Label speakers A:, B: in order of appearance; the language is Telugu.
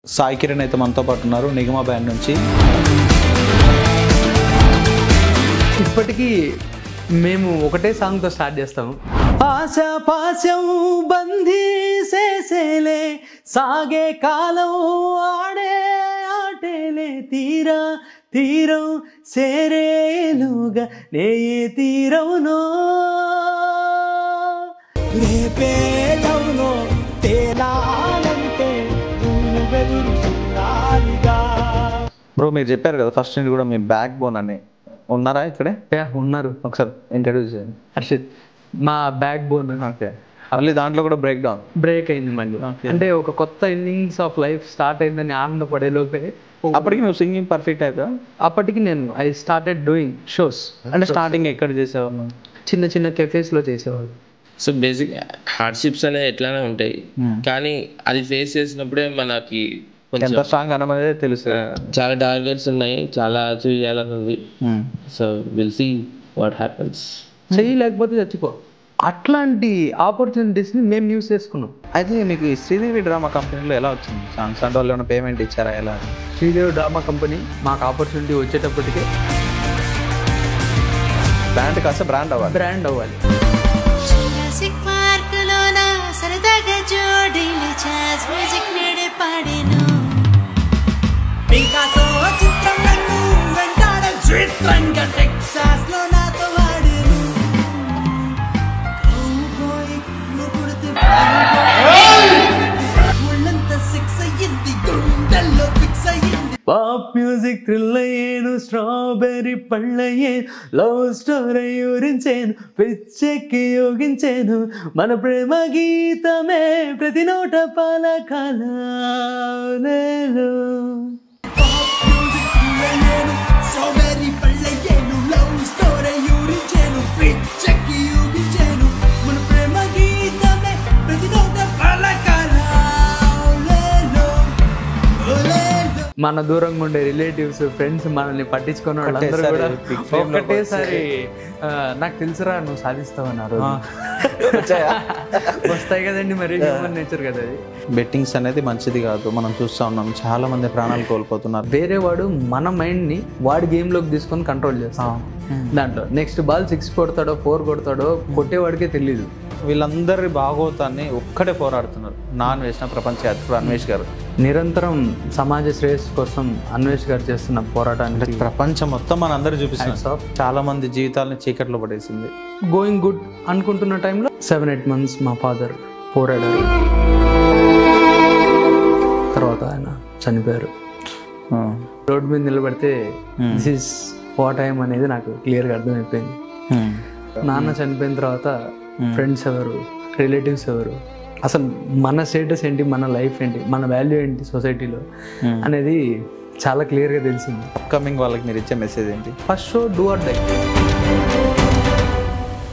A: సాయి కిరణ్ అయితే మనతో పాటు ఉన్నారు నిగమ బ్యాండ్ నుంచి.
B: ఇప్పటికీ మేము ఒకటే సాంగ్తో స్టార్ట్ చేస్తాము. ఆశా పాశం బందీ చేసేలే సాగే కాలం ఆడే ఆటేలే తీరా తీరం సేరేలుగా నే తీరవునో రేపేటవునో తేలాలంటే
A: బ్రో మీరు చెప్పారు కదా ఫస్ట్ నుండి కూడా మీ బ్యాక్ బోన్ అని ఉన్నారా ఇక్కడే?
B: ఉన్నారు.
A: ఒకసారి ఇంట్రడ్యూస్ చేయండి.
B: హర్షిత్ మా బ్యాక్ బోన్.
A: ఓకే, మళ్ళీ దాంట్లో కూడా బ్రేక్
B: అయింది మళ్ళీ. అంటే ఒక కొత్త ఇన్నింగ్స్ ఆఫ్ లైఫ్ స్టార్ట్ అయిందని ఆనందపడే లోపే
A: అప్పటికి నువ్వు సింగింగ్ పర్ఫెక్ట్ అయితే
B: అప్పటికి ఐ స్టార్టెడ్ డూయింగ్ షోస్.
A: అంటే స్టార్టింగ్ ఎక్కడ చేసేవాళ్ళు?
B: చిన్న చిన్న కెఫేస్లో చేసేవాళ్ళు.
C: సో బేసిక్ హార్డ్షిప్స్ అనేవి ఎట్లానే ఉంటాయి, కానీ అది ఫేస్ చేసినప్పుడే మనకి
A: ఎంత స్ట్రాంగ్ అనేది తెలుసు.
C: చాలా టార్గెట్స్ ఉన్నాయి, చాలా అచీవ్ చేయాలని ఉంది. So will see what happens.
B: చేయలేకపోతే చచ్చిపో. అట్లాంటి ఆపర్చునిటీస్ని మేము యూస్ చేసుకున్నాం.
A: అయితే మీకు ఈ శ్రీదేవి డ్రామా కంపెనీలో ఎలా వచ్చింది సాంగ్స్? అంటే వాళ్ళు ఏమైనా పేమెంట్ ఇచ్చారా? ఎలా?
B: శ్రీదేవి డ్రామా కంపెనీ మాకు ఆపర్చునిటీ వచ్చేటప్పటికే
A: బ్రాండ్ కాస్త బ్రాండ్
B: అవ్వాలి. పాప్ మ్యూజిక్ థ్రిల్ అయ్యేను, స్ట్రాబెర్రీ పళ్ళయ్యేను, లవ్ స్టోరీ ఊరించేను, పిచ్చెక్కి యోగించేను, మన ప్రేమ గీతమే ప్రతి నోట పలకాల నేను. మన దూరంగా ఉండే రిలేటివ్స్ ఫ్రెండ్స్ మనల్ని పట్టించుకున్న వాళ్ళందరూ కూడా ఒకటేసారి నాకు తెలుసురా నువ్వు సాధిస్తావన్నారు. వస్తాయి కదండి, మరి హ్యూమన్ నేచర్ కదా అది.
A: బెట్టింగ్స్ అనేది మంచిది కాదు, మనం చూస్తూ ఉన్నాం చాలా మంది ప్రాణాలు కోల్పోతున్నారు.
B: వేరే వాడు మన మైండ్ని వాడి గేమ్లోకి తీసుకొని కంట్రోల్ చేస్తాం. దాంట్లో నెక్స్ట్ బాల్ 6 కొడతాడో 4 కొడతాడో కొట్టేవాడికే తెలీదు.
A: వీళ్ళందరి భాగవతాన్ని ఒక్కడే పోరాడుతున్నారు వేసిన ప్రపంచ యాత్రికుడు అన్వేష్ గారు.
B: నిరంతరం సమాజ శ్రేయస్సు కోసం అన్వేష్ గారు చేస్తున్న పోరాటానికి
A: ప్రపంచం మొత్తం మన అందరూ చూపిస్తున్నారు. చాలా మంది జీవితాలని చీకట్లో పడేసింది.
B: గోయింగ్ గుడ్ అనుకుంటున్న టైంలో 7-8 months మా ఫాదర్ పోరాడారు. తర్వాత ఆయన చనిపోయారు. రోడ్డు మీద నిలబడితే దిస్ ఈస్ వాట్ ఐఎమ్ అనేది నాకు క్లియర్గా అర్థమైపోయింది. నాన్న చనిపోయిన తర్వాత ఫ్రెండ్స్ ఎవరు, రిలేటివ్స్ ఎవరు, అసలు మన స్టేటస్ ఏంటి, మన లైఫ్ ఏంటి, మన వాల్యూ ఏంటి సొసైటీలో అనేది చాలా క్లియర్గా తెలిసింది.
A: అప్కమింగ్ వాళ్ళకి మీరు ఇచ్చే మెసేజ్ ఏంటి?
B: First show do or die.